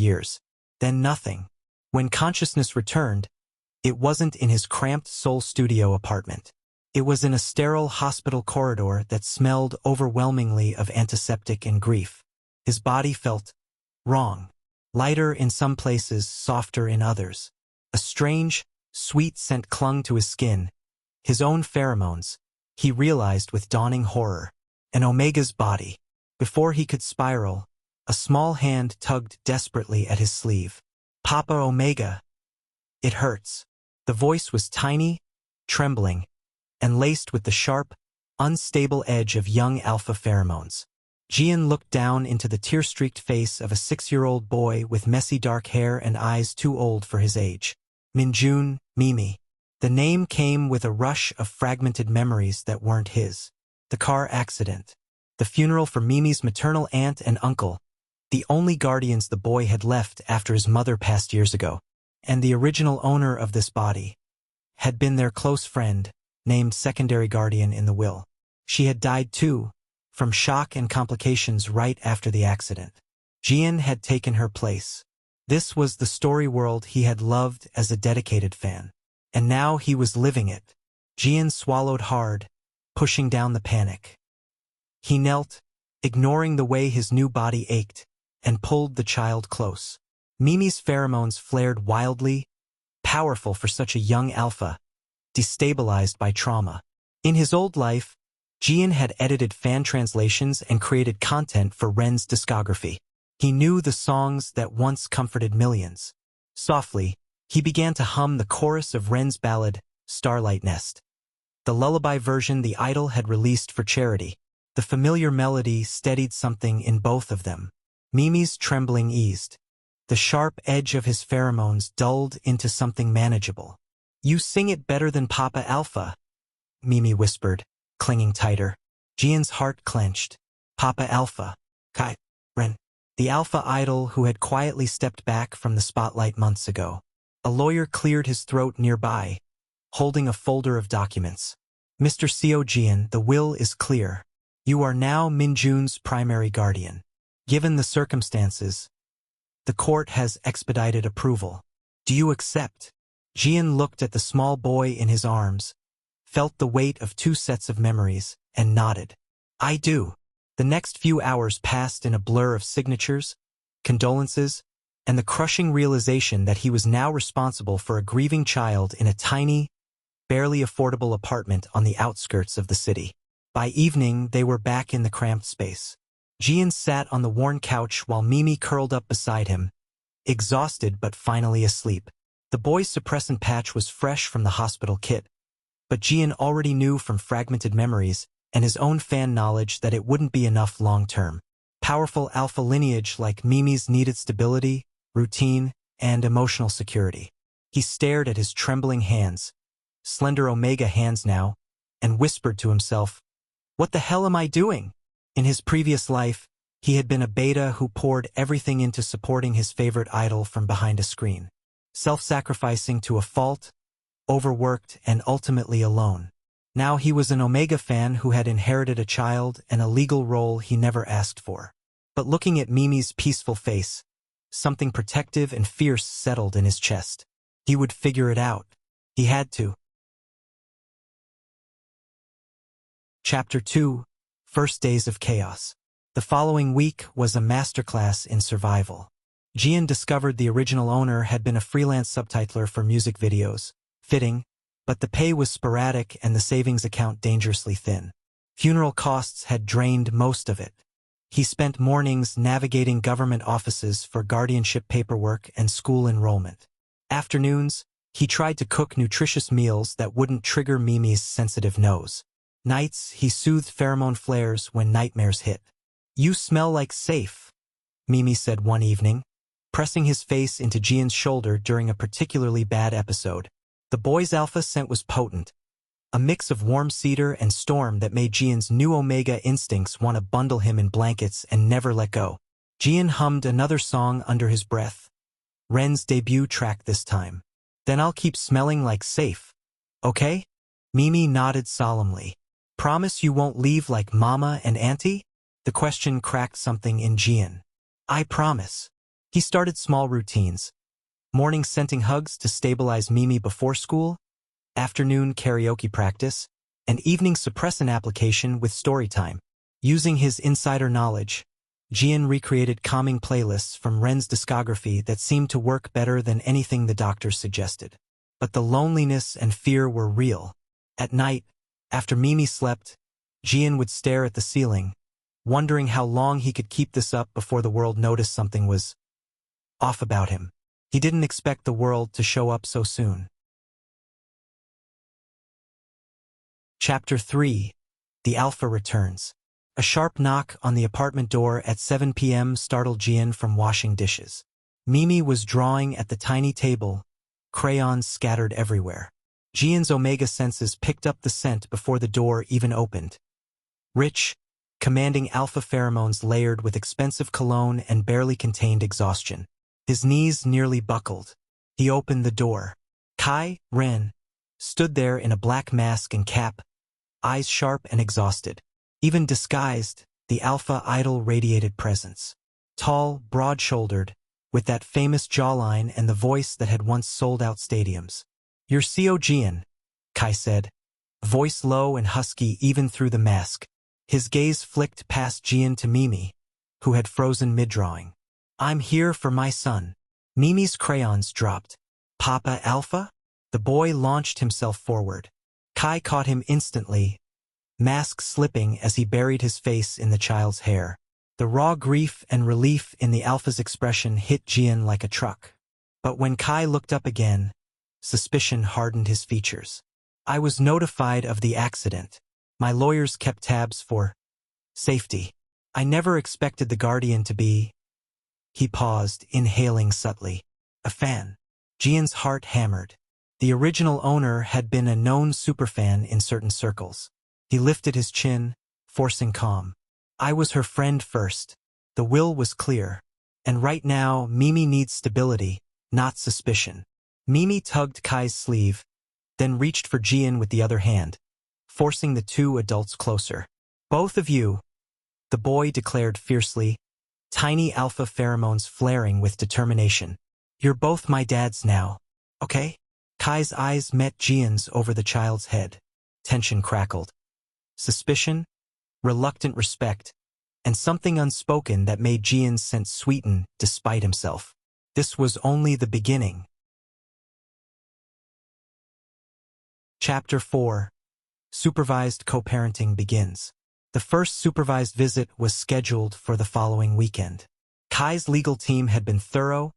years. Then nothing. When consciousness returned, it wasn't in his cramped Seoul studio apartment. It was in a sterile hospital corridor that smelled overwhelmingly of antiseptic and grief. His body felt wrong. Lighter in some places, softer in others. A strange, sweet scent clung to his skin. His own pheromones, he realized with dawning horror. An Omega's body. Before he could spiral, a small hand tugged desperately at his sleeve. "Papa Omega." "It hurts." The voice was tiny, trembling, and laced with the sharp, unstable edge of young alpha pheromones. Jian looked down into the tear-streaked face of a 6-year-old boy with messy dark hair and eyes too old for his age. Minjun, Mimi. The name came with a rush of fragmented memories that weren't his. The car accident. The funeral for Mimi's maternal aunt and uncle, the only guardians the boy had left after his mother passed years ago. And the original owner of this body had been their close friend, named secondary guardian in the will. She had died too, from shock and complications right after the accident. Jian had taken her place. This was the story world he had loved as a dedicated fan. And now he was living it. Jian swallowed hard, pushing down the panic. He knelt, ignoring the way his new body ached, and pulled the child close. Mimi's pheromones flared wildly, powerful for such a young alpha, destabilized by trauma. In his old life, Jian had edited fan translations and created content for Ren's discography. He knew the songs that once comforted millions. Softly, he began to hum the chorus of Ren's ballad, Starlight Nest. The lullaby version the idol had released for charity. The familiar melody steadied something in both of them. Mimi's trembling eased. The sharp edge of his pheromones dulled into something manageable. "You sing it better than Papa Alpha," Mimi whispered, clinging tighter. Jian's heart clenched. Papa Alpha. Kai. Ren. The alpha idol who had quietly stepped back from the spotlight months ago. A lawyer cleared his throat nearby, holding a folder of documents. "Mr. Seo Jian, the will is clear. You are now Minjun's primary guardian. Given the circumstances, the court has expedited approval. Do you accept?" Jian looked at the small boy in his arms, felt the weight of 2 sets of memories, and nodded. "I do." The next few hours passed in a blur of signatures, condolences, and the crushing realization that he was now responsible for a grieving child in a tiny, barely affordable apartment on the outskirts of the city. By evening, they were back in the cramped space. Jian sat on the worn couch while Mimi curled up beside him, exhausted but finally asleep. The boy's suppressant patch was fresh from the hospital kit, but Jian already knew from fragmented memories and his own fan knowledge that it wouldn't be enough long-term. Powerful alpha lineage like Mimi's needed stability, routine, and emotional security. He stared at his trembling hands, slender Omega hands now, and whispered to himself, "What the hell am I doing?" In his previous life, he had been a beta who poured everything into supporting his favorite idol from behind a screen. Self-sacrificing to a fault, overworked, and ultimately alone. Now he was an Omega fan who had inherited a child and a legal role he never asked for. But looking at Mimi's peaceful face, something protective and fierce settled in his chest. He would figure it out. He had to. Chapter 2. First Days of Chaos. The following week was a masterclass in survival. Jian discovered the original owner had been a freelance subtitler for music videos. Fitting, but the pay was sporadic and the savings account dangerously thin. Funeral costs had drained most of it. He spent mornings navigating government offices for guardianship paperwork and school enrollment. Afternoons, he tried to cook nutritious meals that wouldn't trigger Mimi's sensitive nose. Nights, he soothed pheromone flares when nightmares hit. "You smell like safe," Mimi said one evening, pressing his face into Jian's shoulder during a particularly bad episode. The boy's alpha scent was potent, a mix of warm cedar and storm that made Jian's new Omega instincts want to bundle him in blankets and never let go. Jian hummed another song under his breath. Ren's debut track this time. "Then I'll keep smelling like safe. Okay?" Mimi nodded solemnly. "Promise you won't leave like Mama and Auntie?" The question cracked something in Jian. "I promise." He started small routines. Morning scenting hugs to stabilize Mimi before school, afternoon karaoke practice, and evening suppressant application with story time. Using his insider knowledge, Jian recreated calming playlists from Ren's discography that seemed to work better than anything the doctors suggested. But the loneliness and fear were real. At night, after Mimi slept, Jian would stare at the ceiling, wondering how long he could keep this up before the world noticed something was off about him. He didn't expect the world to show up so soon. Chapter 3. The Alpha Returns. A sharp knock on the apartment door at 7 p.m. startled Jian from washing dishes. Mimi was drawing at the tiny table, crayons scattered everywhere. Jian's Omega senses picked up the scent before the door even opened. Rich, commanding alpha pheromones layered with expensive cologne and barely contained exhaustion. His knees nearly buckled. He opened the door. Ren stood there in a black mask and cap, eyes sharp and exhausted. Even disguised, the alpha idol radiated presence. Tall, broad-shouldered, with that famous jawline and the voice that had once sold out stadiums. "You're Co Jian," Kai said, voice low and husky even through the mask. His gaze flicked past Jian to Mimi, who had frozen mid-drawing. "I'm here for my son." Mimi's crayons dropped. "Papa Alpha?" The boy launched himself forward. Kai caught him instantly, mask slipping as he buried his face in the child's hair. The raw grief and relief in the alpha's expression hit Jian like a truck. But when Kai looked up again, suspicion hardened his features. "I was notified of the accident. My lawyers kept tabs for safety. I never expected the guardian to be—" He paused, inhaling subtly. "A fan." Jian's heart hammered. The original owner had been a known superfan in certain circles. He lifted his chin, forcing calm. "I was her friend first. The will was clear. And right now, Mimi needs stability, not suspicion." Mimi tugged Kai's sleeve, then reached for Jian with the other hand, forcing the two adults closer. "Both of you," the boy declared fiercely, tiny alpha pheromones flaring with determination. "You're both my dads now, okay?" Kai's eyes met Jian's over the child's head. Tension crackled. Suspicion, reluctant respect, and something unspoken that made Jian's sense sweeten despite himself. This was only the beginning. Chapter 4. Supervised co-parenting begins. The first supervised visit was scheduled for the following weekend. Kai's legal team had been thorough,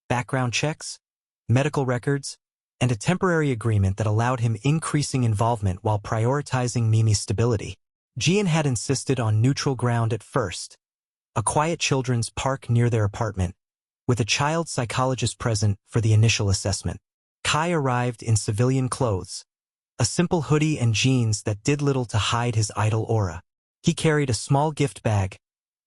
background checks, medical records, and a temporary agreement that allowed him increasing involvement while prioritizing Mimi's stability. Jian had insisted on neutral ground at first, a quiet children's park near their apartment, with a child psychologist present for the initial assessment. Kai arrived in civilian clothes, a simple hoodie and jeans that did little to hide his idle aura. He carried a small gift bag,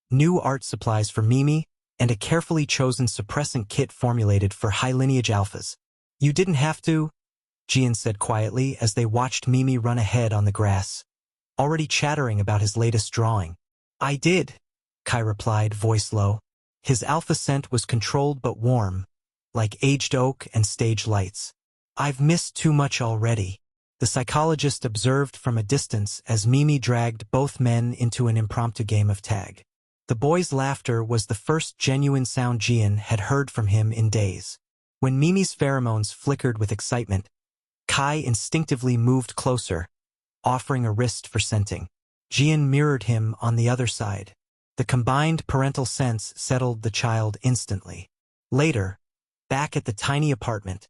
new art supplies for Mimi, and a carefully chosen suppressant kit formulated for high-lineage alphas. "You didn't have to," Jian said quietly as they watched Mimi run ahead on the grass, already chattering about his latest drawing. "I did," Kai replied, voice low. His alpha scent was controlled but warm, like aged oak and stage lights. "I've missed too much already," the psychologist observed from a distance as Mimi dragged both men into an impromptu game of tag. The boy's laughter was the first genuine sound Jian had heard from him in days. When Mimi's pheromones flickered with excitement, Kai instinctively moved closer, offering a wrist for scenting. Jian mirrored him on the other side. The combined parental sense settled the child instantly. Later, back at the tiny apartment,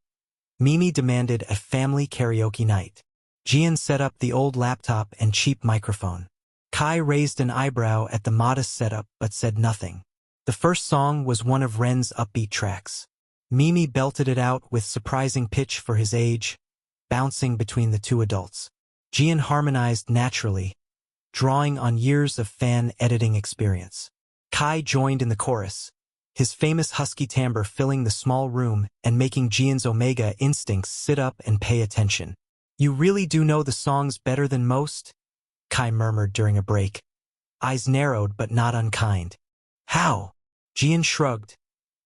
Mimi demanded a family karaoke night. Jian set up the old laptop and cheap microphone. Kai raised an eyebrow at the modest setup but said nothing. The first song was one of Ren's upbeat tracks. Mimi belted it out with surprising pitch for his age, bouncing between the two adults. Jian harmonized naturally, drawing on years of fan editing experience. Kai joined in the chorus, his famous husky timbre filling the small room and making Jian's Omega instincts sit up and pay attention. "You really do know the songs better than most?" Kai murmured during a break, eyes narrowed but not unkind. "How?" Jian shrugged,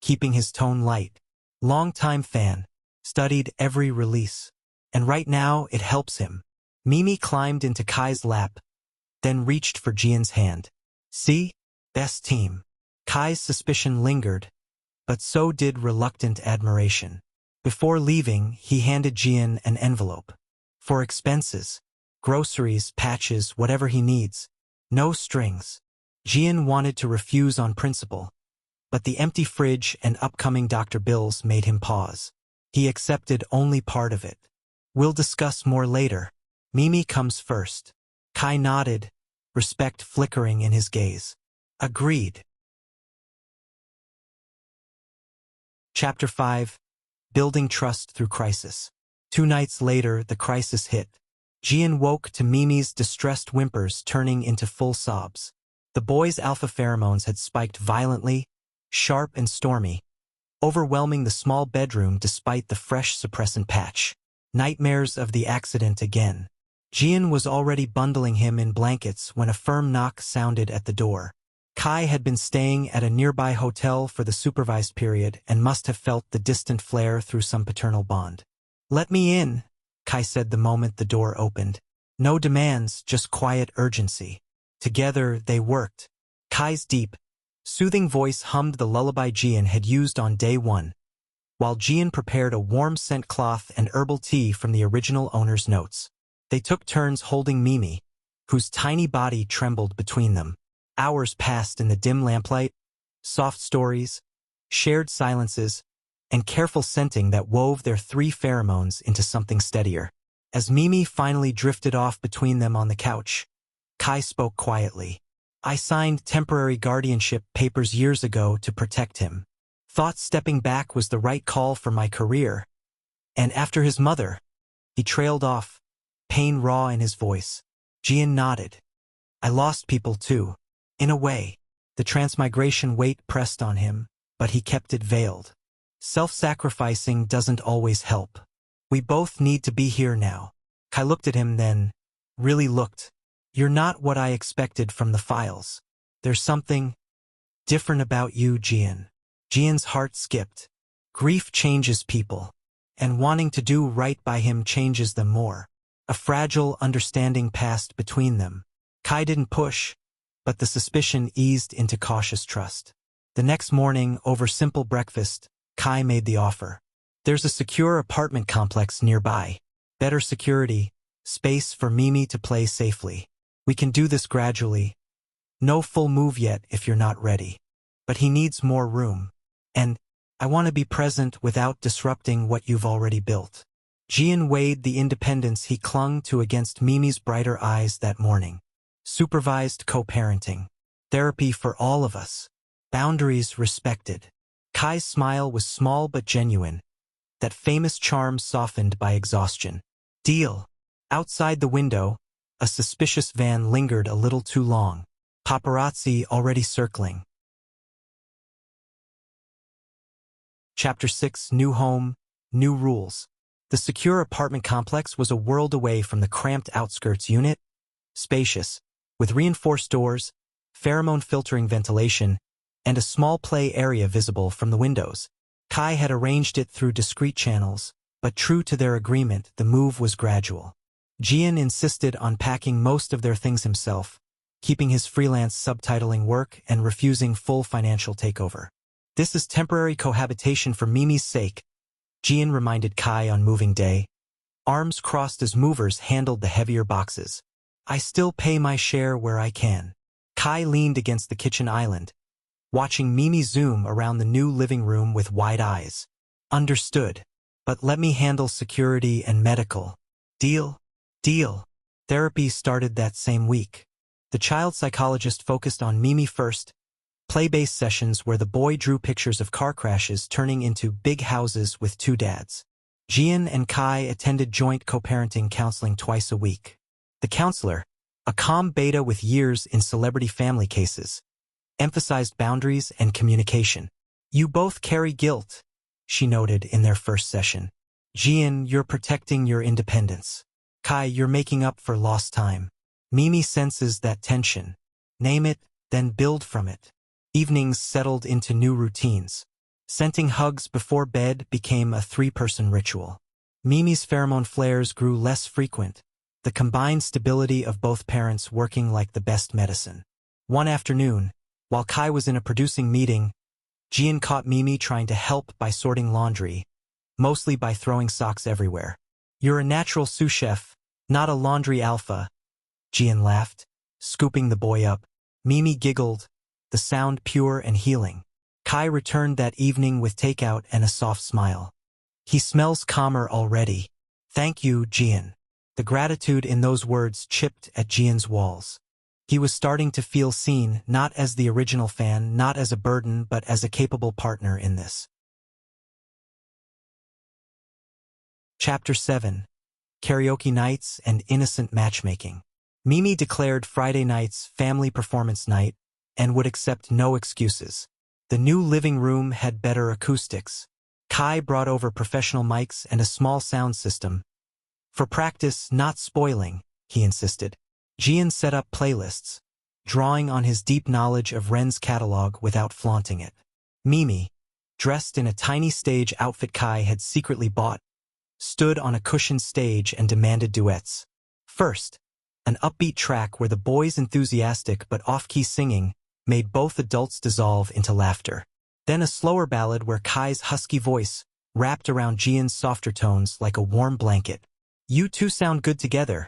keeping his tone light. Long-time fan, studied every release. And right now, it helps him. Mimi climbed into Kai's lap, then reached for Jian's hand. See? Best team. Kai's suspicion lingered, but so did reluctant admiration. Before leaving, he handed Jian an envelope. For expenses. Groceries, patches, whatever he needs. No strings. Jian wanted to refuse on principle, but the empty fridge and upcoming doctor bills made him pause. He accepted only part of it. We'll discuss more later. Mimi comes first. Kai nodded, respect flickering in his gaze. Agreed. Chapter 5. Building Trust Through Crisis. 2 nights later, the crisis hit. Jian woke to Mimi's distressed whimpers turning into full sobs. The boy's alpha pheromones had spiked violently, sharp and stormy, overwhelming the small bedroom despite the fresh suppressant patch. Nightmares of the accident again. Jian was already bundling him in blankets when a firm knock sounded at the door. Kai had been staying at a nearby hotel for the supervised period and must have felt the distant flare through some paternal bond. "Let me in," Kai said the moment the door opened. No demands, just quiet urgency. Together, they worked. Kai's deep, soothing voice hummed the lullaby Jian had used on day 1, while Jian prepared a warm scent cloth and herbal tea from the original owner's notes. They took turns holding Mimi, whose tiny body trembled between them. Hours passed in the dim lamplight, soft stories, shared silences, and careful scenting that wove their 3 pheromones into something steadier. As Mimi finally drifted off between them on the couch, Kai spoke quietly. "I signed temporary guardianship papers years ago to protect him. Thought stepping back was the right call for my career. And after his mother," he trailed off, pain raw in his voice. Jian nodded. "I lost people too. In a way." The transmigration weight pressed on him, but he kept it veiled. "Self-sacrificing doesn't always help. We both need to be here now." Kai looked at him then, really looked. "You're not what I expected from the files. There's something different about you, Jian." Jian's heart skipped. Grief changes people, and wanting to do right by him changes them more. A fragile understanding passed between them. Kai didn't push, but the suspicion eased into cautious trust. The next morning, over simple breakfast, Kai made the offer. "There's a secure apartment complex nearby. Better security, space for Mimi to play safely. We can do this gradually. No full move yet if you're not ready. But he needs more room. And I want to be present without disrupting what you've already built." Jian weighed the independence he clung to against Mimi's brighter eyes that morning. Supervised co-parenting. Therapy for all of us. Boundaries respected. Kai's smile was small but genuine, that famous charm softened by exhaustion. Deal. Outside the window, a suspicious van lingered a little too long. Paparazzi already circling. Chapter 6. New Home, New Rules. The secure apartment complex was a world away from the cramped outskirts unit, spacious, with reinforced doors, pheromone-filtering ventilation, and a small play area visible from the windows. Kai had arranged it through discreet channels, but true to their agreement, the move was gradual. Jian insisted on packing most of their things himself, keeping his freelance subtitling work and refusing full financial takeover. "This is temporary cohabitation for Mimi's sake," Jian reminded Kai on moving day. Arms crossed as movers handled the heavier boxes. "I still pay my share where I can." Kai leaned against the kitchen island, watching Mimi zoom around the new living room with wide eyes. "Understood. But let me handle security and medical. Deal?" "Deal." Therapy started that same week. The child psychologist focused on Mimi first, play-based sessions where the boy drew pictures of car crashes turning into big houses with 2 dads. Jian and Kai attended joint co-parenting counseling twice a week. The counselor, a calm beta with years in celebrity family cases, emphasized boundaries and communication. "You both carry guilt," she noted in their first session. "Jian, you're protecting your independence. Kai, you're making up for lost time." Mimi senses that tension. Name it, then build from it. Evenings settled into new routines. Scenting hugs before bed became a three-person ritual. Mimi's pheromone flares grew less frequent, the combined stability of both parents working like the best medicine. One afternoon, while Kai was in a producing meeting, Jian caught Mimi trying to help by sorting laundry, mostly by throwing socks everywhere. "You're a natural sous chef, not a laundry alpha," Jian laughed, scooping the boy up. Mimi giggled, the sound pure and healing. Kai returned that evening with takeout and a soft smile. "He smells calmer already. Thank you, Jian." The gratitude in those words chipped at Jian's walls. He was starting to feel seen, not as the original fan, not as a burden, but as a capable partner in this. Chapter 7. Karaoke Nights and Innocent Matchmaking. Mimi declared Friday nights family performance night and would accept no excuses. The new living room had better acoustics. Kai brought over professional mics and a small sound system. "For practice, not spoiling," he insisted. Jian set up playlists, drawing on his deep knowledge of Ren's catalog without flaunting it. Mimi, dressed in a tiny stage outfit Kai had secretly bought, stood on a cushioned stage and demanded duets. First, an upbeat track where the boys' enthusiastic but off-key singing made both adults dissolve into laughter. Then a slower ballad where Kai's husky voice wrapped around Jian's softer tones like a warm blanket. "You two sound good together,"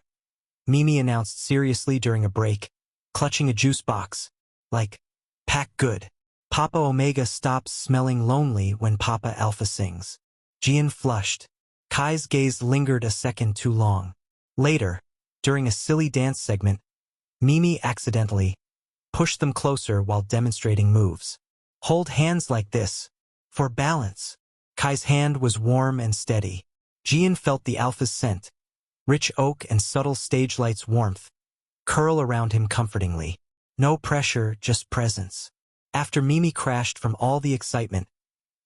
Mimi announced seriously during a break, clutching a juice box. "Like, pack good. Papa Omega stops smelling lonely when Papa Alpha sings." Jian flushed. Kai's gaze lingered a second too long. Later, during a silly dance segment, Mimi accidentally pushed them closer while demonstrating moves. "Hold hands like this, for balance." Kai's hand was warm and steady. Jian felt the alpha's scent, rich oak and subtle stage light's warmth, curl around him comfortingly. No pressure, just presence. After Mimi crashed from all the excitement,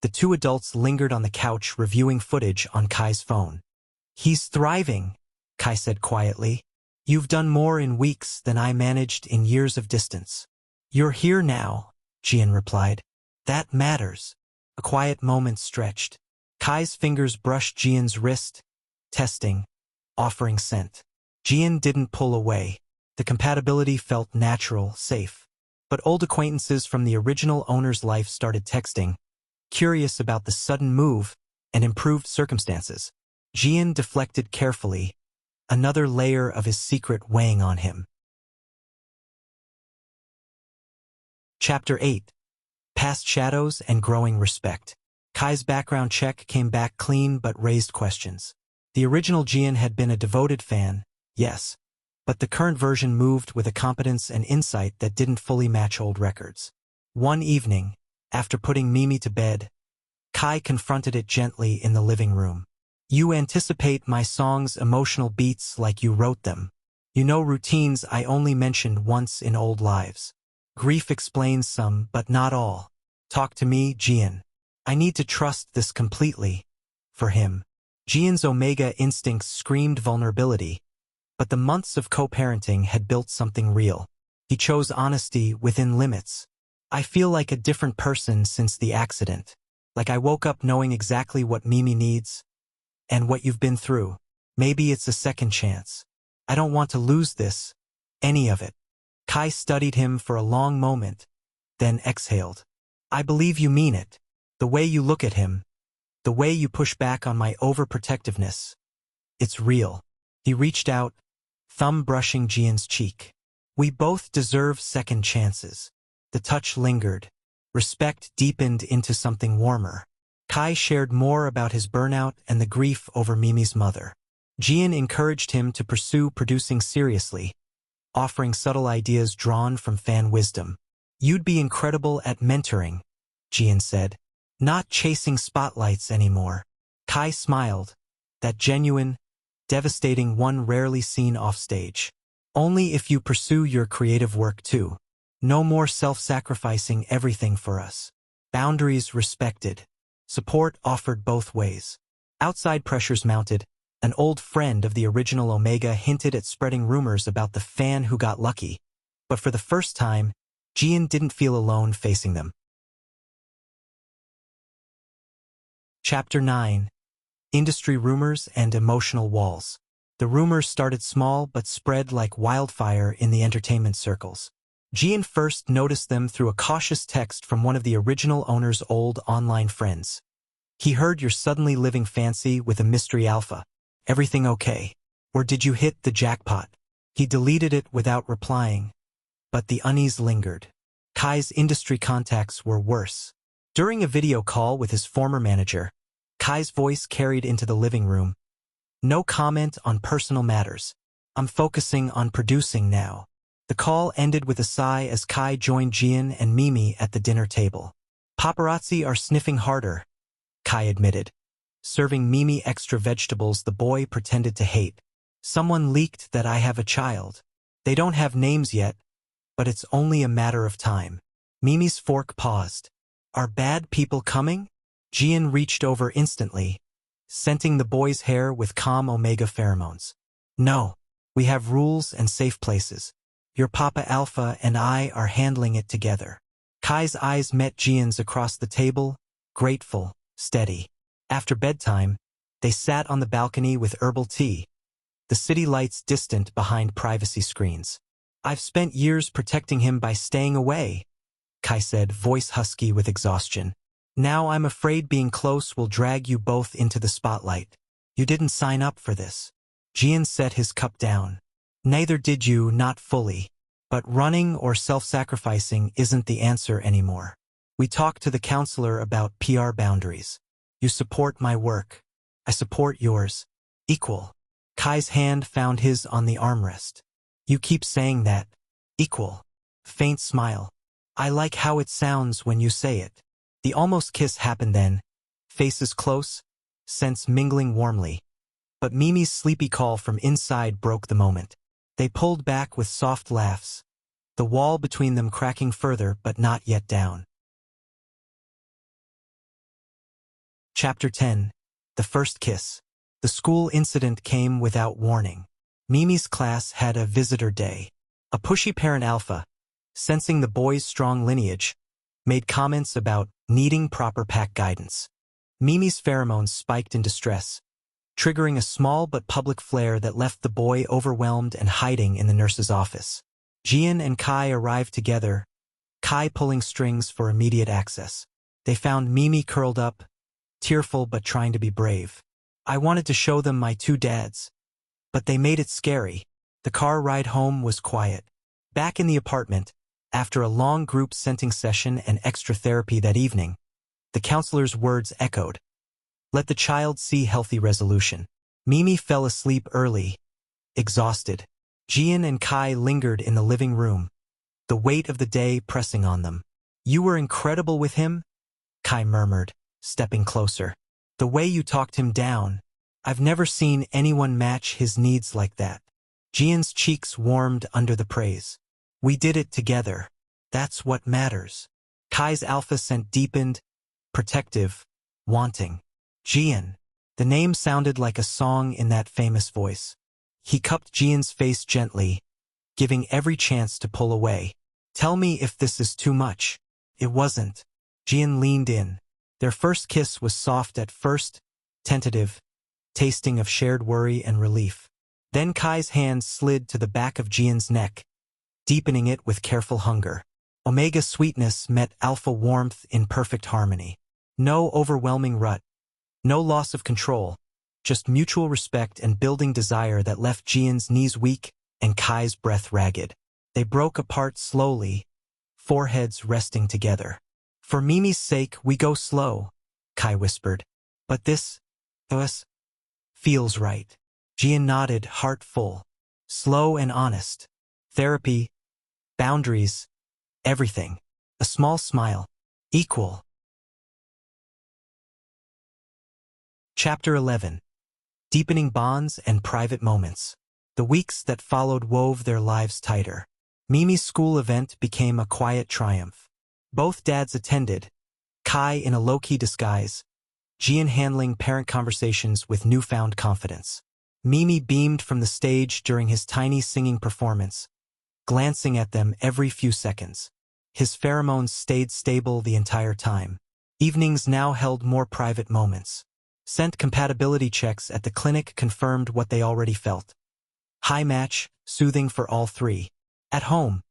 the two adults lingered on the couch reviewing footage on Kai's phone. "He's thriving," Kai said quietly. "You've done more in weeks than I managed in years of distance." "You're here now," Jian replied. "That matters." A quiet moment stretched. Kai's fingers brushed Jian's wrist, testing, offering scent. Jian didn't pull away. The compatibility felt natural, safe. But old acquaintances from the original owner's life started texting, curious about the sudden move and improved circumstances. Jian deflected carefully, another layer of his secret weighing on him. Chapter 8. Past Shadows and Growing Respect. Kai's background check came back clean but raised questions. The original Jian had been a devoted fan, yes, but the current version moved with a competence and insight that didn't fully match old records. One evening, after putting Mimi to bed, Kai confronted it gently in the living room. "You anticipate my song's emotional beats like you wrote them. You know routines I only mentioned once in old lives. Grief explains some, but not all. Talk to me, Jian. I need to trust this completely." For him, Jian's Omega instincts screamed vulnerability, but the months of co-parenting had built something real. He chose honesty within limits. "I feel like a different person since the accident. Like I woke up knowing exactly what Mimi needs, and what you've been through. Maybe it's a second chance. I don't want to lose this, any of it." Kai studied him for a long moment, then exhaled. "I believe you mean it. The way you look at him, the way you push back on my overprotectiveness. It's real." He reached out, thumb brushing Jian's cheek. "We both deserve second chances." The touch lingered. Respect deepened into something warmer. Kai shared more about his burnout and the grief over Mimi's mother. Jian encouraged him to pursue producing seriously, offering subtle ideas drawn from fan wisdom. "You'd be incredible at mentoring," Jian said. "Not chasing spotlights anymore." Kai smiled, that genuine, devastating one rarely seen offstage. "Only if you pursue your creative work too. No more self-sacrificing everything for us. Boundaries respected. Support offered both ways." Outside pressures mounted. An old friend of the original Omega hinted at spreading rumors about the fan who got lucky. But for the first time, Jian didn't feel alone facing them. Chapter 9. Industry Rumors and Emotional Walls. The rumors started small but spread like wildfire in the entertainment circles. Gian first noticed them through a cautious text from one of the original owner's old online friends. He heard you're suddenly living fancy with a mystery alpha. Everything okay? Or did you hit the jackpot? He deleted it without replying, but the unease lingered. Kai's industry contacts were worse. During a video call with his former manager, Kai's voice carried into the living room. No comment on personal matters. I'm focusing on producing now. The call ended with a sigh as Kai joined Gian and Mimi at the dinner table. Paparazzi are sniffing harder, Kai admitted. Serving Mimi extra vegetables the boy pretended to hate. Someone leaked that I have a child. They don't have names yet, but it's only a matter of time. Mimi's fork paused. Are bad people coming? Gian reached over instantly, scenting the boy's hair with calm omega pheromones. No, we have rules and safe places. Your Papa Alpha and I are handling it together. Kai's eyes met Gian's across the table, grateful, steady. After bedtime, they sat on the balcony with herbal tea, the city lights distant behind privacy screens. I've spent years protecting him by staying away, Kai said, voice husky with exhaustion. Now I'm afraid being close will drag you both into the spotlight. You didn't sign up for this. Gian set his cup down. Neither did you, not fully. But running or self-sacrificing isn't the answer anymore. We talked to the counselor about PR boundaries. You support my work. I support yours. Equal. Kai's hand found his on the armrest. You keep saying that. Equal. Faint smile. I like how it sounds when you say it. The almost kiss happened then. Faces close, scents mingling warmly. But Mimi's sleepy call from inside broke the moment. They pulled back with soft laughs, the wall between them cracking further but not yet down. Chapter 10. The First Kiss. The school incident came without warning. Mimi's class had a visitor day. A pushy parent alpha, sensing the boy's strong lineage, made comments about needing proper pack guidance. Mimi's pheromones spiked in distress, triggering a small but public flare that left the boy overwhelmed and hiding in the nurse's office. Gian and Kai arrived together, Kai pulling strings for immediate access. They found Mimi curled up, tearful but trying to be brave. I wanted to show them my two dads, but they made it scary. The car ride home was quiet. Back in the apartment, after a long group scenting session and extra therapy that evening, the counselor's words echoed. Let the child see healthy resolution. Mimi fell asleep early, exhausted. Gian and Kai lingered in the living room, the weight of the day pressing on them. You were incredible with him, Kai murmured, stepping closer. The way you talked him down. I've never seen anyone match his needs like that. Gian's cheeks warmed under the praise. We did it together. That's what matters. Kai's alpha scent deepened, protective, wanting. Gian. The name sounded like a song in that famous voice. He cupped Gian's face gently, giving every chance to pull away. Tell me if this is too much. It wasn't. Gian leaned in. Their first kiss was soft at first, tentative, tasting of shared worry and relief. Then Kai's hand slid to the back of Gian's neck, deepening it with careful hunger. Omega sweetness met alpha warmth in perfect harmony. No overwhelming rut, no loss of control, just mutual respect and building desire that left Gian's knees weak and Kai's breath ragged. They broke apart slowly, foreheads resting together. For Mimi's sake, we go slow, Kai whispered. But this, us, feels right. Gian nodded, heart full. Slow and honest. Therapy, boundaries, everything. A small smile. Equal. Chapter 11. Deepening bonds and private moments. The weeks that followed wove their lives tighter. Mimi's school event became a quiet triumph. Both dads attended, Kai in a low-key disguise, Gian handling parent conversations with newfound confidence. Mimi beamed from the stage during his tiny singing performance, glancing at them every few seconds. His pheromones stayed stable the entire time. Evenings now held more private moments. Sent compatibility checks at the clinic confirmed what they already felt. High match, soothing for all three. At home,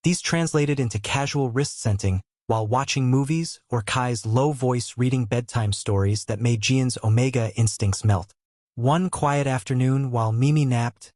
these translated into casual wrist scenting while watching movies or Kai's low voice reading bedtime stories that made Jian's Omega instincts melt. One quiet afternoon while Mimi napped,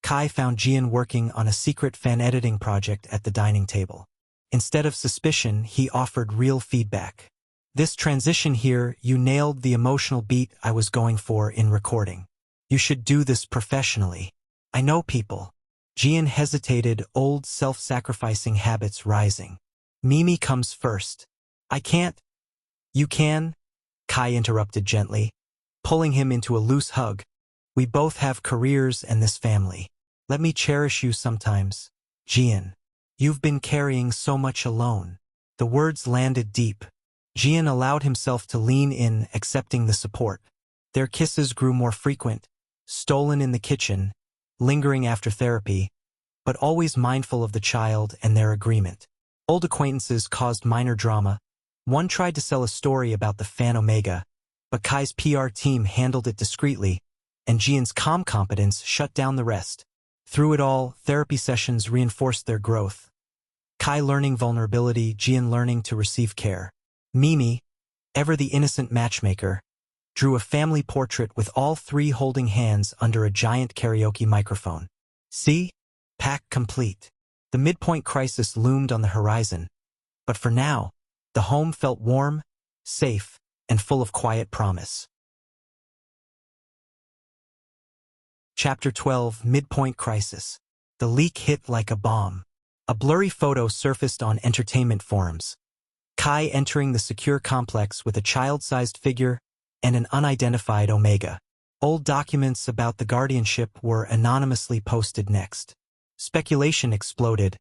Kai found Jian working on a secret fan editing project at the dining table. Instead of suspicion, he offered real feedback. This transition here, you nailed the emotional beat I was going for in recording. You should do this professionally. I know people. Jian hesitated, old self-sacrificing habits rising. Mimi comes first. I can't. You can? Kai interrupted gently, pulling him into a loose hug. We both have careers and this family. Let me cherish you sometimes. Jian. You've been carrying so much alone. The words landed deep. Jian allowed himself to lean in, accepting the support. Their kisses grew more frequent, stolen in the kitchen, lingering after therapy, but always mindful of the child and their agreement. Old acquaintances caused minor drama. One tried to sell a story about the fan Omega, but Kai's PR team handled it discreetly, and Jian's calm competence shut down the rest. Through it all, therapy sessions reinforced their growth. Kai learning vulnerability, Jian learning to receive care. Mimi, ever the innocent matchmaker, drew a family portrait with all three holding hands under a giant karaoke microphone. See? Pack complete. The midpoint crisis loomed on the horizon, but for now, the home felt warm, safe, and full of quiet promise. Chapter 12, Midpoint Crisis. The leak hit like a bomb. A blurry photo surfaced on entertainment forums. Kai entering the secure complex with a child-sized figure and an unidentified Omega. Old documents about the guardianship were anonymously posted next. Speculation exploded.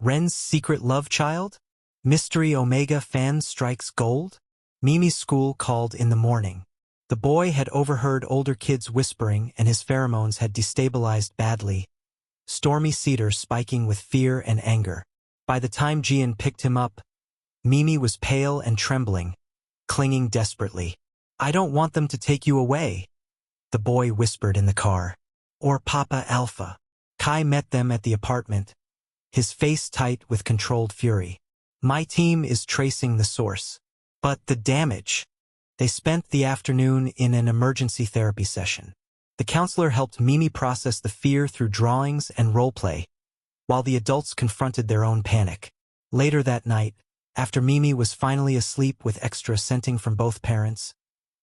Ren's secret love child? Mystery Omega fan strikes gold? Mimi's school called in the morning. The boy had overheard older kids whispering and his pheromones had destabilized badly. Stormy Cedar spiking with fear and anger. By the time Jian picked him up, Mimi was pale and trembling, clinging desperately. I don't want them to take you away, the boy whispered in the car. Or Papa Alpha. Kai met them at the apartment, his face tight with controlled fury. My team is tracing the source. But the damage. They spent the afternoon in an emergency therapy session. The counselor helped Mimi process the fear through drawings and roleplay, while the adults confronted their own panic. Later that night, after Mimi was finally asleep with extra scenting from both parents,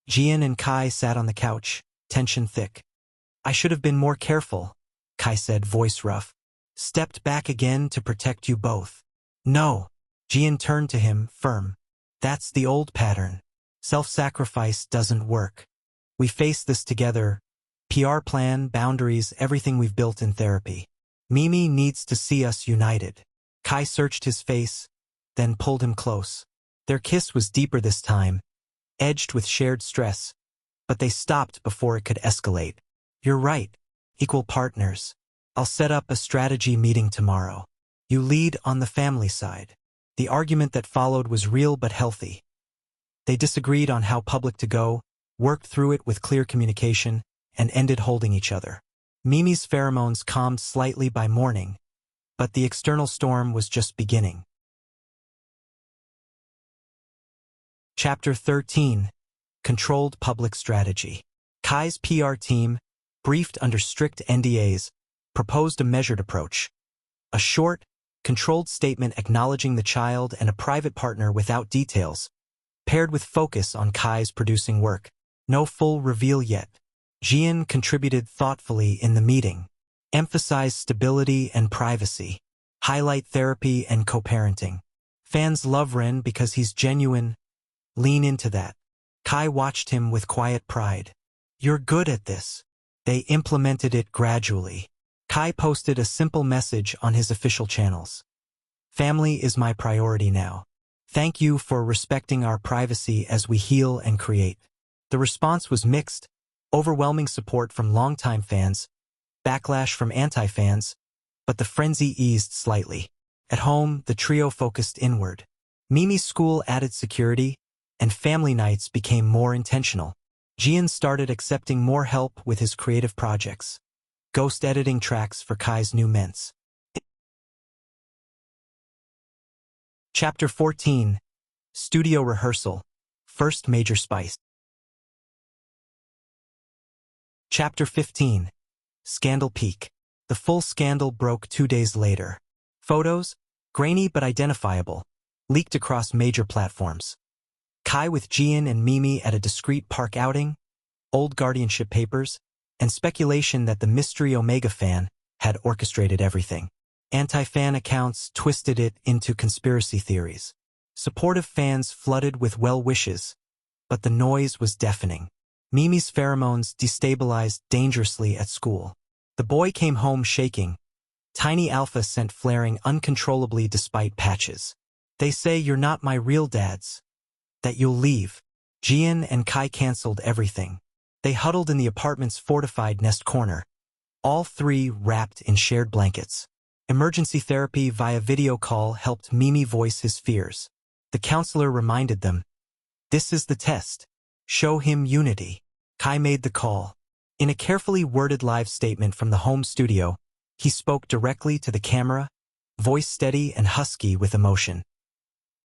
Jian and Kai sat on the couch, tension thick. I should have been more careful, Kai said, voice rough. Stepped back again to protect you both. No. Jian turned to him, firm. That's the old pattern. Self-sacrifice doesn't work. We face this together. PR plan, boundaries, everything we've built in therapy. Mimi needs to see us united. Kai searched his face, then pulled him close. Their kiss was deeper this time, edged with shared stress, but they stopped before it could escalate. You're right. Equal partners. I'll set up a strategy meeting tomorrow. You lead on the family side. The argument that followed was real but healthy. They disagreed on how public to go, worked through it with clear communication, and ended holding each other. Mimi's pheromones calmed slightly by morning, but the external storm was just beginning. Chapter 13. Controlled Public Strategy. Kai's PR team, briefed under strict NDAs, proposed a measured approach. A short, controlled statement acknowledging the child and a private partner without details, paired with focus on Kai's producing work. No full reveal yet. Jian contributed thoughtfully in the meeting. Emphasize stability and privacy. Highlight therapy and co-parenting. Fans love Ren because he's genuine. Lean into that. Kai watched him with quiet pride. You're good at this. They implemented it gradually. Kai posted a simple message on his official channels. Family is my priority now. Thank you for respecting our privacy as we heal and create. The response was mixed. Overwhelming support from longtime fans, backlash from anti-fans, but the frenzy eased slightly. At home, the trio focused inward. Mimi's school added security, and family nights became more intentional. Jian started accepting more help with his creative projects, ghost editing tracks for Kai's new ments. Chapter 14. Studio Rehearsal. First Major Spice. Chapter 15. Scandal Peak. The full scandal broke 2 days later. Photos, grainy but identifiable, leaked across major platforms. Kai with Jian and Mimi at a discreet park outing, old guardianship papers, and speculation that the mystery Omega fan had orchestrated everything. Anti-fan accounts twisted it into conspiracy theories. Supportive fans flooded with well wishes, but the noise was deafening. Mimi's pheromones destabilized dangerously at school. The boy came home shaking. Tiny Alpha sent flaring uncontrollably despite patches. They say you're not my real dads. That you'll leave. Jian and Kai canceled everything. They huddled in the apartment's fortified nest corner, all three wrapped in shared blankets. Emergency therapy via video call helped Mimi voice his fears. The counselor reminded them, "This is the test. Show him unity." Kai made the call. In a carefully worded live statement from the home studio, he spoke directly to the camera, voice steady and husky with emotion.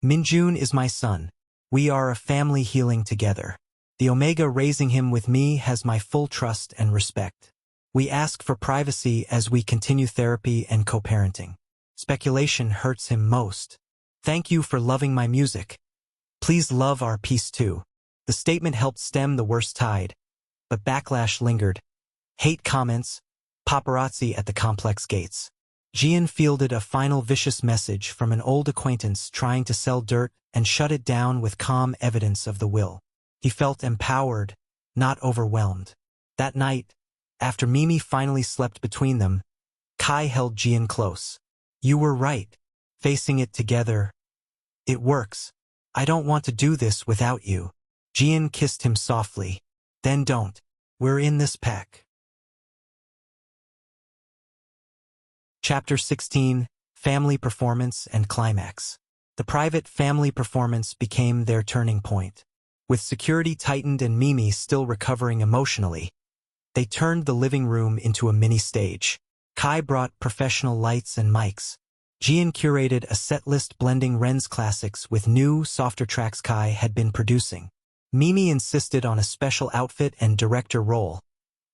"Minjun is my son. We are a family healing together. The Omega raising him with me has my full trust and respect. We ask for privacy as we continue therapy and co-parenting. Speculation hurts him most. Thank you for loving my music. Please love our peace too." The statement helped stem the worst tide, but backlash lingered. Hate comments, paparazzi at the complex gates. Jian fielded a final vicious message from an old acquaintance trying to sell dirt and shut it down with calm evidence of the will. He felt empowered, not overwhelmed. That night, after Mimi finally slept between them, Kai held Jian close. "You were right. Facing it together. It works. I don't want to do this without you." Jian kissed him softly. "Then don't. We're in this pack." Chapter 16. Family Performance and Climax. The private family performance became their turning point. With security tightened and Mimi still recovering emotionally, they turned the living room into a mini-stage. Kai brought professional lights and mics. Jian curated a set list blending Ren's classics with new, softer tracks Kai had been producing. Mimi insisted on a special outfit and director role,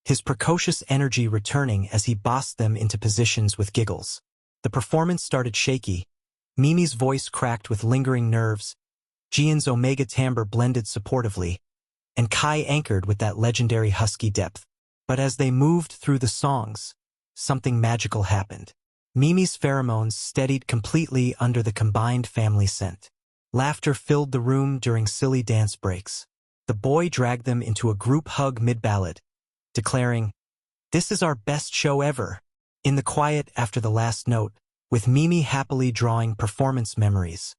his precocious energy returning as he bossed them into positions with giggles. The performance started shaky. Mimi's voice cracked with lingering nerves, Jian's Omega timbre blended supportively, and Kai anchored with that legendary husky depth. But as they moved through the songs, something magical happened. Mimi's pheromones steadied completely under the combined family scent. Laughter filled the room during silly dance breaks. The boy dragged them into a group hug mid-ballad, declaring, "This is our best show ever." In the quiet after the last note, with Mimi happily drawing performance memories,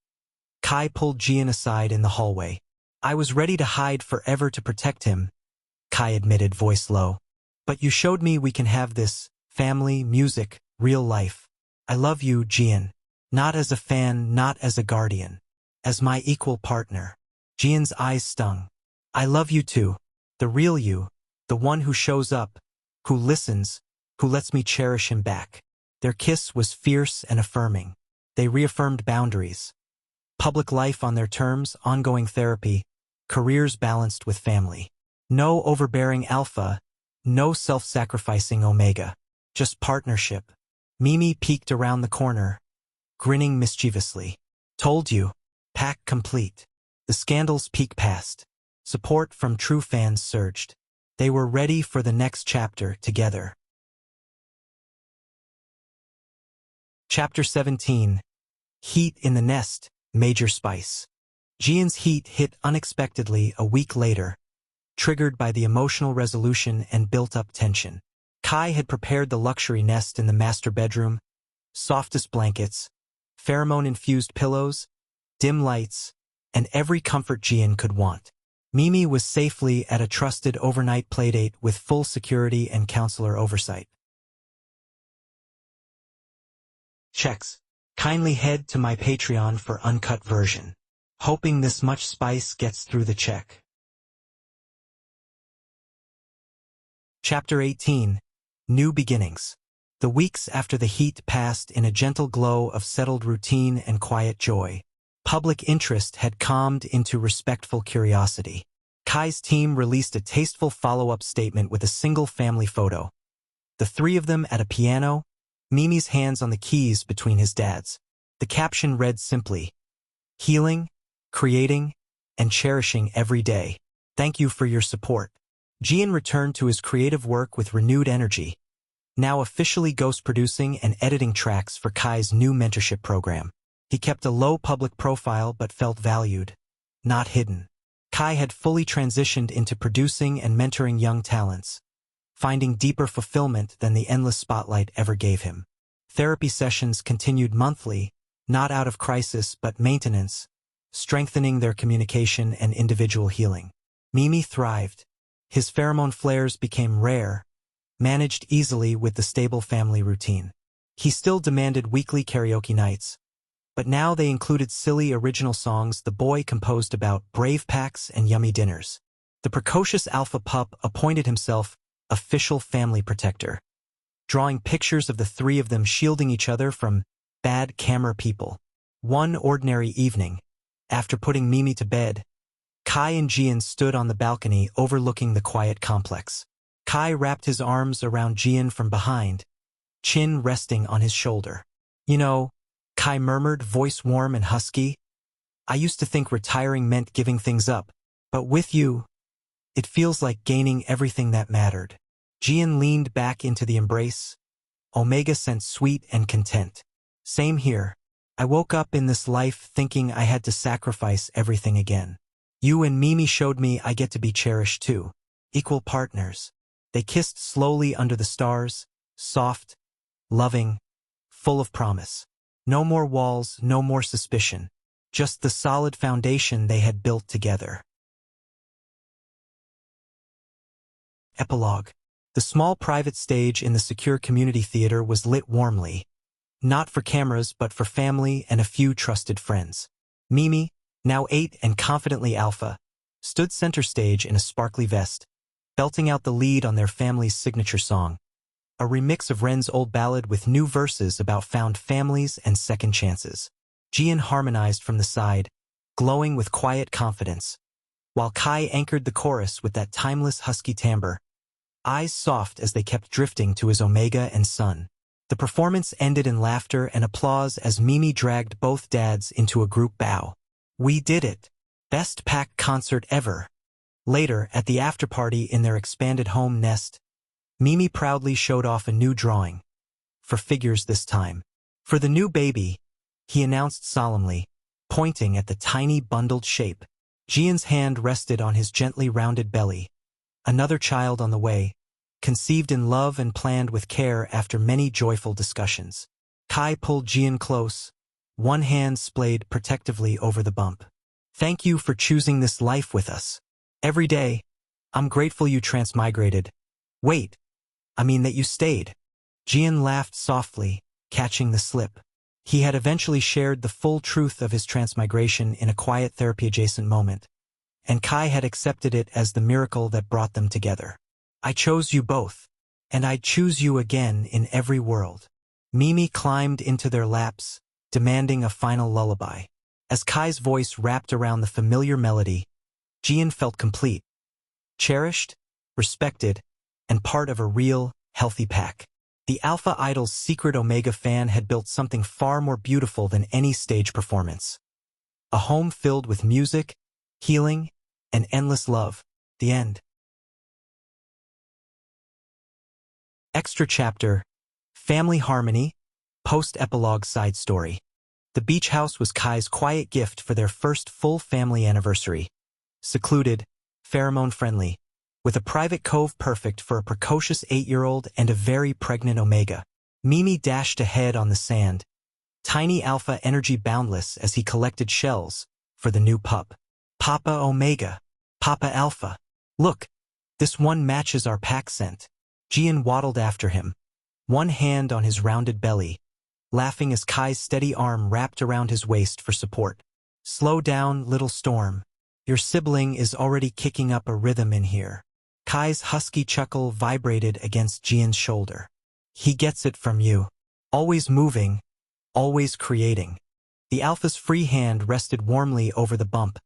Kai pulled Jian aside in the hallway. "I was ready to hide forever to protect him," Kai admitted, voice low. "But you showed me we can have this, family, music, real life. I love you, Jian. Not as a fan, not as a guardian. As my equal partner." Jian's eyes stung. "I love you too. The real you. The one who shows up, who listens, who lets me cherish him back." Their kiss was fierce and affirming. They reaffirmed boundaries. Public life on their terms, ongoing therapy, careers balanced with family. No overbearing alpha, no self-sacrificing Omega. Just partnership. Mimi peeked around the corner, grinning mischievously. "Told you. Pack complete." The scandal's peak passed. Support from true fans surged. They were ready for the next chapter together. Chapter 17. Heat in the Nest, Major Spice. Jian's heat hit unexpectedly a week later, triggered by the emotional resolution and built-up tension. Kai had prepared the luxury nest in the master bedroom, softest blankets, pheromone-infused pillows, dim lights, and every comfort Jian could want. Mimi was safely at a trusted overnight playdate with full security and counselor oversight. Checks. Kindly head to my Patreon for uncut version. hoping this much spice gets through the check. Chapter 18. New Beginnings. The weeks after the heat passed in a gentle glow of settled routine and quiet joy. Public interest had calmed into respectful curiosity. Kai's team released a tasteful follow-up statement with a single family photo. The three of them at a piano, Mimi's hands on the keys between his dad's. The caption read simply, "Healing, creating, and cherishing every day. Thank you for your support." Jian returned to his creative work with renewed energy, now officially ghost-producing and editing tracks for Kai's new mentorship program. He kept a low public profile but felt valued, not hidden. Kai had fully transitioned into producing and mentoring young talents, finding deeper fulfillment than the endless spotlight ever gave him. Therapy sessions continued monthly, not out of crisis but maintenance, strengthening their communication and individual healing. Mimi thrived. His pheromone flares became rare, managed easily with the stable family routine. He still demanded weekly karaoke nights, but now they included silly original songs the boy composed about brave packs and yummy dinners. The precocious alpha pup appointed himself official family protector, drawing pictures of the three of them shielding each other from bad camera people. One ordinary evening, after putting Mimi to bed, Kai and Jian stood on the balcony overlooking the quiet complex. Kai wrapped his arms around Jian from behind, chin resting on his shoulder. "You know," Kai murmured, voice warm and husky, "I used to think retiring meant giving things up, but with you, it feels like gaining everything that mattered." Jian leaned back into the embrace, Omega sent sweet and content. "Same here. I woke up in this life thinking I had to sacrifice everything again. You and Mimi showed me I get to be cherished too. Equal partners." They kissed slowly under the stars, soft, loving, full of promise. No more walls, no more suspicion. Just the solid foundation they had built together. Epilogue. The small private stage in the secure community theater was lit warmly, not for cameras but for family and a few trusted friends. Mimi, now 8 and confidently alpha, stood center stage in a sparkly vest, belting out the lead on their family's signature song, a remix of Ren's old ballad with new verses about found families and second chances. Jian harmonized from the side, glowing with quiet confidence, while Kai anchored the chorus with that timeless husky timbre, eyes soft as they kept drifting to his Omega and Sun. The performance ended in laughter and applause as Mimi dragged both dads into a group bow. "We did it. Best pack concert ever." Later, at the after-party in their expanded home nest, Mimi proudly showed off a new drawing. For figures this time. "For the new baby," he announced solemnly, pointing at the tiny bundled shape. Jian's hand rested on his gently rounded belly. Another child on the way, conceived in love and planned with care after many joyful discussions. Kai pulled Jian close, one hand splayed protectively over the bump. "Thank you for choosing this life with us. Every day, I'm grateful you transmigrated. Wait, I mean that you stayed." Jian laughed softly, catching the slip. He had eventually shared the full truth of his transmigration in a quiet therapy-adjacent moment, and Kai had accepted it as the miracle that brought them together. "I chose you both, and I'd choose you again in every world." Mimi climbed into their laps, demanding a final lullaby. As Kai's voice wrapped around the familiar melody, Jian felt complete, cherished, respected, and part of a real, healthy pack. The Alpha Idol's secret Omega fan had built something far more beautiful than any stage performance. A home filled with music, healing, and endless love. The end. Extra chapter, Family Harmony, post-epilogue side story. The beach house was Kai's quiet gift for their first full family anniversary. Secluded, pheromone-friendly, with a private cove perfect for a precocious 8-year-old and a very pregnant Omega. Mimi dashed ahead on the sand, tiny alpha energy boundless as he collected shells for the new pup. "Papa Omega, Papa Alpha. Look, this one matches our pack scent." Jian waddled after him, one hand on his rounded belly, laughing as Kai's steady arm wrapped around his waist for support. Slow down, little storm. Your sibling is already kicking up a rhythm in here. Kai's husky chuckle vibrated against Jian's shoulder. He gets it from you. Always moving, always creating. The alpha's free hand rested warmly over the bump,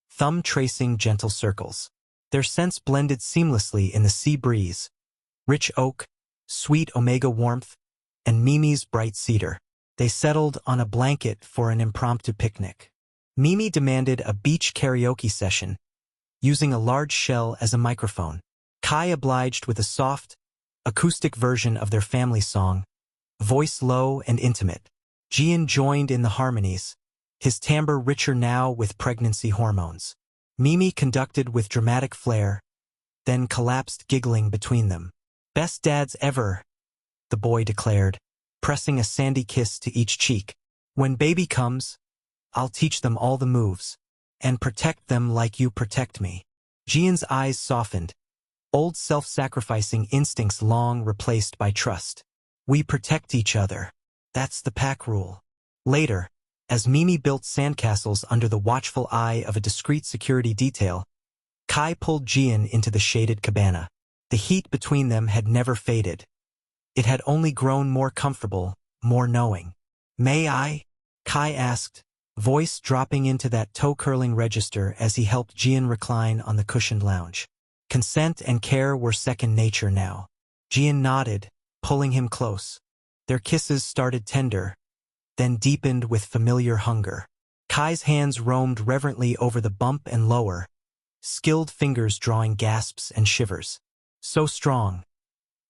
thumb tracing gentle circles. Their scents blended seamlessly in the sea breeze. Rich oak, sweet omega warmth, and Mimi's bright cedar. They settled on a blanket for an impromptu picnic. Mimi demanded a beach karaoke session, using a large shell as a microphone. Kai obliged with a soft, acoustic version of their family song, voice low and intimate. Jian joined in the harmonies, his timbre richer now with pregnancy hormones. Mimi conducted with dramatic flair, then collapsed giggling between them. Best dads ever, the boy declared, pressing a sandy kiss to each cheek. When baby comes, I'll teach them all the moves, and protect them like you protect me. Jian's eyes softened, old self-sacrificing instincts long replaced by trust. We protect each other. That's the pack rule. Later, as Mimi built sandcastles under the watchful eye of a discreet security detail, Kai pulled Jian into the shaded cabana. The heat between them had never faded. It had only grown more comfortable, more knowing. May I? Kai asked, voice dropping into that toe-curling register as he helped Jian recline on the cushioned lounge. Consent and care were second nature now. Jian nodded, pulling him close. Their kisses started tender, then deepened with familiar hunger. Kai's hands roamed reverently over the bump and lower, skilled fingers drawing gasps and shivers. So strong,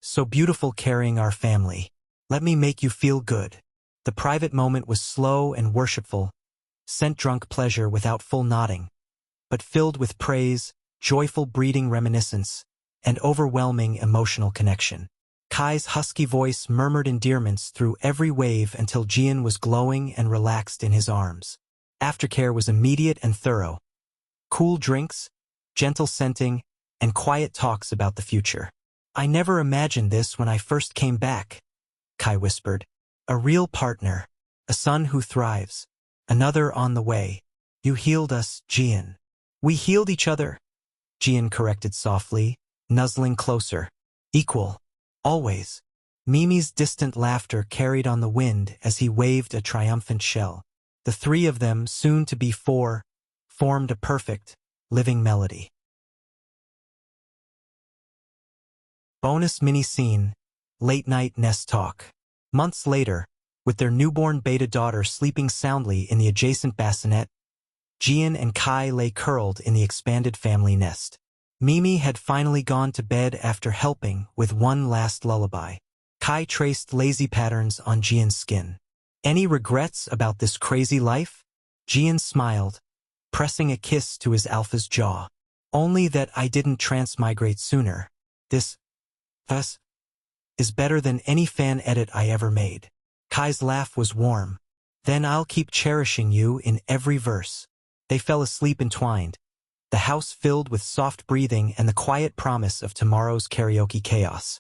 so beautiful carrying our family. Let me make you feel good. The private moment was slow and worshipful, scent-drunk pleasure without full nodding, but filled with praise, joyful breeding reminiscence, and overwhelming emotional connection. Kai's husky voice murmured endearments through every wave until Jian was glowing and relaxed in his arms. Aftercare was immediate and thorough. Cool drinks, gentle scenting, and quiet talks about the future. I never imagined this when I first came back, Kai whispered. A real partner, a son who thrives, another on the way. You healed us, Jian. We healed each other, Jian corrected softly, nuzzling closer. Equal. Always. Mimi's distant laughter carried on the wind as he waved a triumphant shell. The three of them, soon to be four, formed a perfect, living melody. Bonus mini-scene, late-night nest talk. Months later, with their newborn beta daughter sleeping soundly in the adjacent bassinet, Jian and Kai lay curled in the expanded family nest. Mimi had finally gone to bed after helping with one last lullaby. Kai traced lazy patterns on Jian's skin. Any regrets about this crazy life? Jian smiled, pressing a kiss to his alpha's jaw. Only that I didn't transmigrate sooner. This is better than any fan edit I ever made. Kai's laugh was warm. Then I'll keep cherishing you in every verse. They fell asleep entwined, the house filled with soft breathing and the quiet promise of tomorrow's karaoke chaos.